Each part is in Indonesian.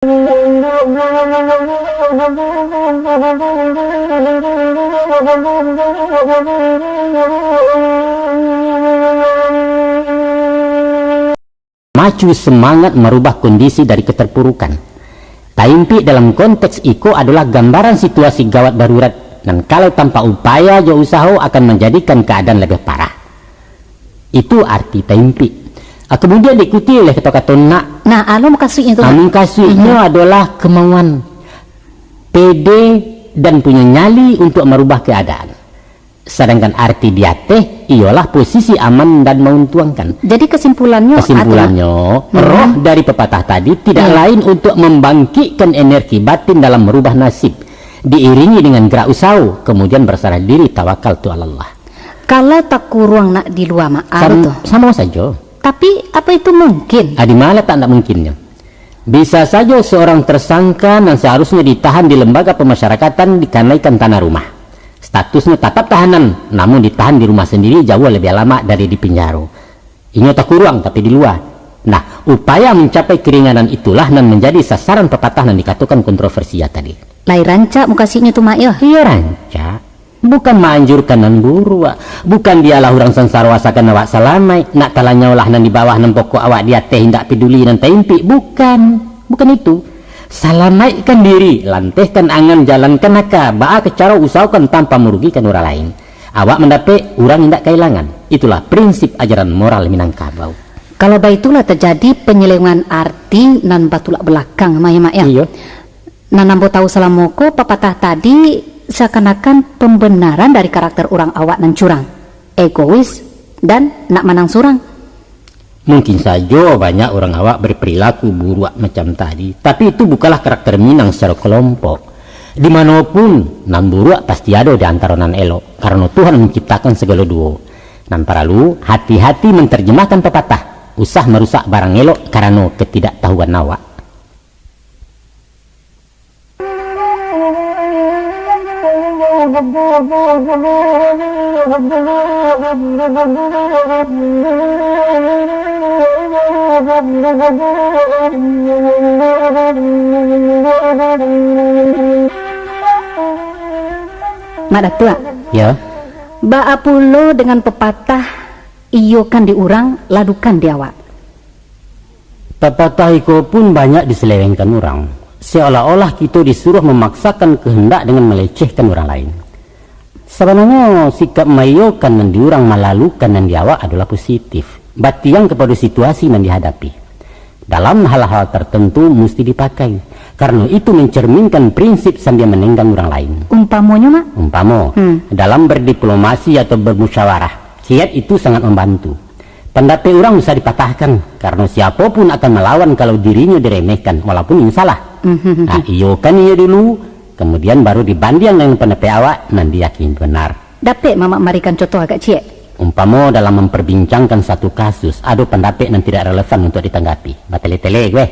Maju semangat merubah kondisi dari keterpurukan. Taimpi dalam konteks iko adalah gambaran situasi gawat darurat, dan kalau tanpa upaya jo usaha akan menjadikan keadaan lebih parah. Itu arti taimpi. Kemudian diikuti oleh kata-kata nak. Nah, anu kasihnya itu. Anu kasihnya adalah kemauan, pede dan punya nyali untuk merubah keadaan. Sedangkan arti dia teh ialah posisi aman dan menguntungkan. Jadi kesimpulannya roh dari pepatah tadi tidak lain untuk membangkitkan energi batin dalam merubah nasib, diiringi dengan gerak usaha, kemudian berserah diri, tawakal tu Allah. Kalau tak kurang nak di luar sama saja. Tapi apa itu mungkin? Di mana tak mungkinnya? Bisa saja seorang tersangka dan seharusnya ditahan di lembaga pemasyarakatan dikanaikan tanah rumah. Statusnya tetap tahanan, namun ditahan di rumah sendiri jauh lebih lama dari di penjara. Ini tak kurang tapi di luar. Nah, upaya mencapai keringanan itulah dan menjadi sasaran pepatah yang dikatakan kontroversial tadi. Lai ranca mukasinya tuh mak ya? Iya ranca. Bukan manjurkan nan buru, bukan dialah orang sansar wasakan awak salamai, nak talanya olah nan di bawah nan pokok awak dia teh hendak peduli nan taimpi, bukan itu. Salamaikan diri, lantehkan angan, jalankan naka, ba'a kecara usahakan tanpa merugikan orang lain. Awak mendapat orang hendak kehilangan. Itulah prinsip ajaran moral Minangkabau. Kalau baitulah terjadi penyelewengan arti nan batulak belakang mak ya. Iya. Nan nambo tahu salamoko pepatah tadi seakan-akan pembenaran dari karakter orang awak nan curang, egois dan nak menang surang. Mungkin saja banyak orang awak berperilaku buruk macam tadi, tapi itu bukanlah karakter Minang secara kelompok. Dimanapun nan buruk pasti ada di antara nan elok, karena Tuhan menciptakan segala dua. Nan perlu hati-hati menerjemahkan pepatah, usah merusak barang elok karena ketidaktahuan awak. Mak Datua. Ya. Ba'a pulo dengan pepatah iyo kan diurang, ladukan di awak. Pepatah itu pun banyak diselewengkan orang. Seolah-olah kita disuruh memaksakan kehendak dengan melecehkan orang lain. Sebenarnya sikap mayokan dan diurang malalukan dan diawak adalah positif, batiang kepada situasi yang dihadapi. Dalam hal-hal tertentu mesti dipakai, karena itu mencerminkan prinsip sambil menenggang orang lain. Umpamonya mak? Dalam berdiplomasi atau bermusyawarah, kiat itu sangat membantu. Pendapat orang bisa dipatahkan, karena siapapun akan melawan kalau dirinya diremehkan, walaupun ini salah. Nah, iyo kan iya dulu, kemudian baru dibanding dengan pendapat awak, nanti yakin benar. Dapat mama marikan contoh agak cie. Umpama dalam memperbincangkan satu kasus, ada pendapat yang tidak relevan untuk ditanggapi. Batele-tele gue,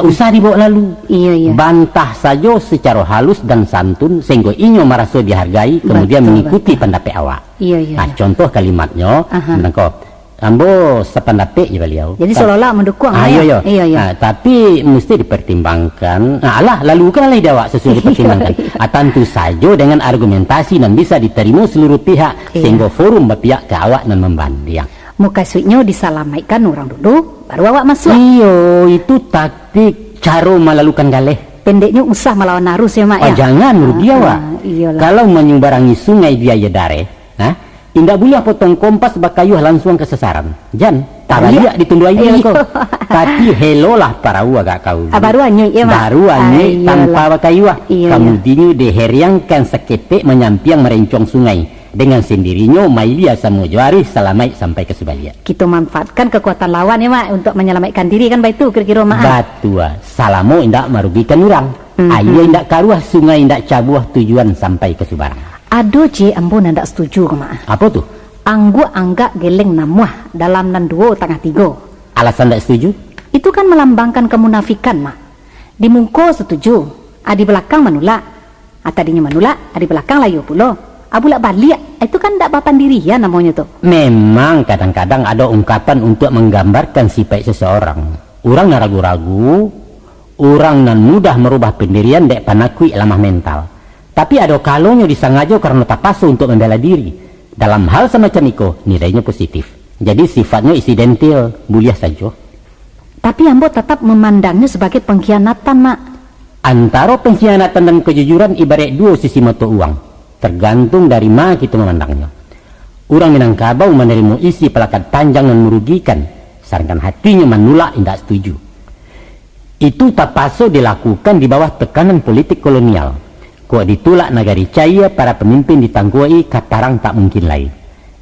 usah dibawa lalu. Iya. Bantah saja secara halus dan santun, sehingga inyo merasa dihargai, kemudian mengikuti pendapat awak. Iya. Nah, contoh kalimatnya, menangkap. Ambo sependapat ya beliau. Jadi seolah-olah mendukung. Iya. Iya. Tapi mesti dipertimbangkan. Lalu kan awak sesuai dipertimbangkan. Tentu saja dengan argumentasi dan bisa diterima seluruh pihak, sehingga forum berpihak ke awak dan membanding. Mukasuknya disalamaikan orang dulu, baru awak masuk. Iyo, itu taktik cara melalukan galeh. Pendeknya usah melawan arus ya mak ya. Jangan rugi awak. Kalau menyumbarangi sungai biaya dare, indah boleh potong kompas bakayuh langsung ke sasaran. Jan, taraya ditundu aja kok. Tapi hello lah parau agak kau. Baru anyoi ya mak. Baru anyoi tanpa bakayuh. Kemudian diheriangkan seketik menyampiang merencong sungai. Dengan sendirinya mai biasa mojoari salamai sampai ke Subaya. Kita manfaatkan kekuatan lawan ya mak untuk menyelamatkan diri kan baik itu kira-kira mak. Batua, salamo indak merugikan orang. Ayo indak karuah sungai indak cabuah tujuan sampai ke Subarang. Ado je ambo ndak setuju ke mak. Apa tuh? Anggu anggak geleng namuah dalam nan 2,3. Alasan ndak setuju? Itu kan melambangkan kemunafikan mak. Di mungko setuju, di belakang menolak. Tadinya menolak, di belakang layu pulo. Abulak balik, itu kan ndak bapan diri ya namanya tuh. Memang kadang-kadang ada ungkapan untuk menggambarkan sifat seseorang. Orang ragu-ragu, Orang nan mudah merubah pendirian dek panakui lamah mental. Tapi ada kalonyo disangajo karena tak pasu untuk membela diri. Dalam hal semacam itu nilainya positif. Jadi sifatnya insidental, buliah saja. Tapi ambo tetap memandangnya sebagai pengkhianatan, Mak. Antara pengkhianatan dan kejujuran ibarat dua sisi mata uang. Tergantung dari mana kita memandangnya. Orang Minangkabau menerima isi pelakat panjang dan merugikan, sedangkan hatinya menolak tidak setuju. Itu tak paso dilakukan di bawah tekanan politik kolonial. Kok ditolak negari caya para pemimpin ditangguai katarang tak mungkin lain.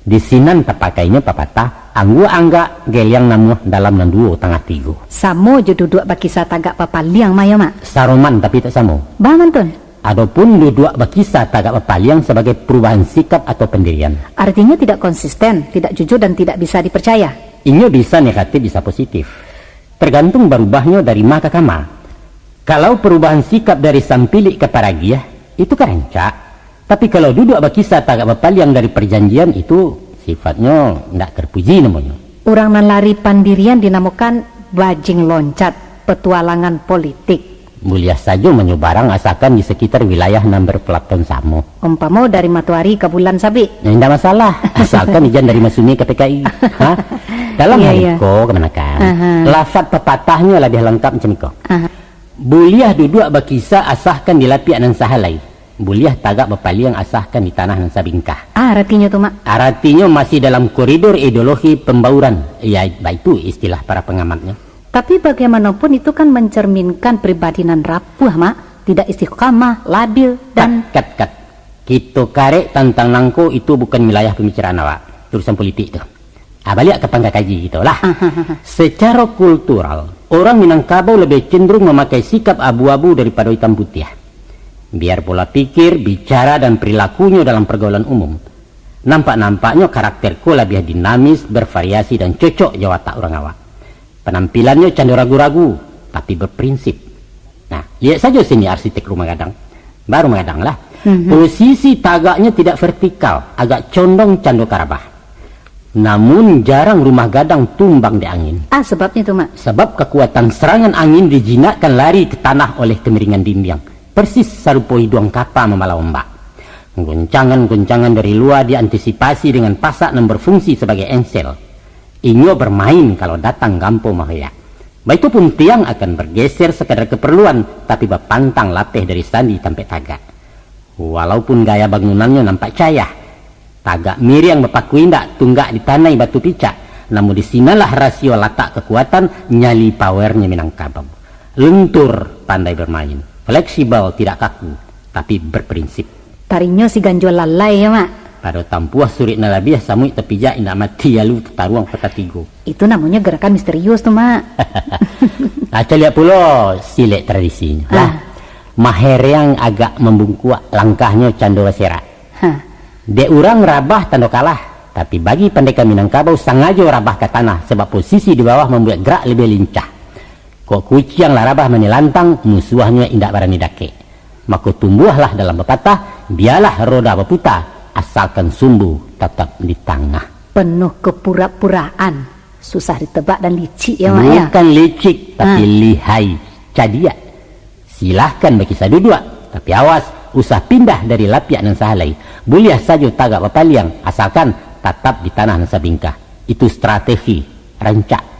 Di sinan terpakainya papatah anggu angga geliang namuh dalam nanduo tengah tigo. Samo jo duduk bakisah tagak papaliang maya, Mak. Saroman tapi tak samo. Bangun tun. Adapun duduk bakisah tagak papaliang sebagai perubahan sikap atau pendirian. Artinya tidak konsisten, tidak jujur dan tidak bisa dipercaya. Inyo bisa negatif bisa positif. Tergantung berubahnya dari maka kama. Kalau perubahan sikap dari sampilik ke paragiah itu kerencak. Tapi kalau duduk bakisah tagak papaliang dari perjanjian itu sifatnya tidak terpuji namanya. Orang nan lari pandirian dinamakan bajing loncat, petualangan politik. Mulia saja menyebarang asalkan di sekitar wilayah nan berpelaton samo. Umpama dari Matuari ke Bulan Sabi. Tidak masalah, asalkan izin dari Masumi ke PKI. Hah? Dalam hal itu, kemana kan? Lafaz pepatahnya lebih lengkap macam itu. Buliah duduk bakisah asahkan di lapiak nan sahalai. Buliah tagak bapaliang asahkan di tanah nan sabingkah. Artinya tuh, Mak. Artinya masih dalam koridor ideologi pembauran. Ya, itu istilah para pengamatnya. Tapi bagaimanapun itu kan mencerminkan pribadi nan rapuh, Mak. Tidak istiqamah, labil, dan... Kat. Kita karek tentang nangko itu bukan wilayah pembicaraan awak. Tulisan politik itu. Balik ke pangkat kaji gitu lah. Secara kultural, orang Minangkabau lebih cenderung memakai sikap abu-abu daripada hitam putih. Biar pola pikir, bicara, dan perilakunya dalam pergaulan umum. Nampak-nampaknya karakterku lebih dinamis, bervariasi, dan cocok jawab tak orang awak. Penampilannya cenderung ragu-ragu, tapi berprinsip. Nah, lihat saja sini arsitek rumah gadang. Baru rumah gadang lah. Posisi tagaknya tidak vertikal, agak condong cando karabah. Namun jarang rumah gadang tumbang di angin. Sebabnya tuh, Mak. Sebab kekuatan serangan angin dijinakkan lari ke tanah oleh kemiringan dinding. Persis serupa hidung kapal membawa ombak. Goncangan-goncangan dari luar diantisipasi dengan pasak yang berfungsi sebagai engsel. Inyo bermain kalau datang gampo mahaya. Baik pun tiang akan bergeser sekadar keperluan, tapi berpantang latih dari sandi sampai tagak. Walaupun gaya bangunannya nampak cahaya, tagak miri yang berpaku indak tunggak ditanai batu picak, namun disinalah rasio letak kekuatan nyali powernya Minangkabau. Lentur pandai bermain, fleksibel tidak kaku, tapi berprinsip. Tarinya si ganjol lalai ya, Mak. Pada tampuah surit nalabiah samui tepijak indak mati lalu taruang peta tigo. Itu namanya gerakan misterius tuh, Mak. Aca lihat pula silek tradisinya. Lah, maher yang agak membungkuk langkahnya cando serak. Dek orang rabah tando kalah, tapi bagi pendekar Minangkabau sangajo rabah ke tanah sebab posisi di bawah membuat gerak lebih lincah. Kok kucing lah rabah menilantang, musuhnya indak berani dake. Maka tumbuhlah dalam pepatah, biarlah roda berputar, asalkan sumbu tetap di tengah. Penuh kepura-puraan, susah ditebak dan licik ya, Mak ya. Bukan licik, tapi lihai, cadia. Silahkan bagi saya duduk, tapi awas, usah pindah dari lapiak nan sahalai. Boleh saja tagak papaliang, asalkan tetap di tanah nan sabingkah. Itu strategi, rancak.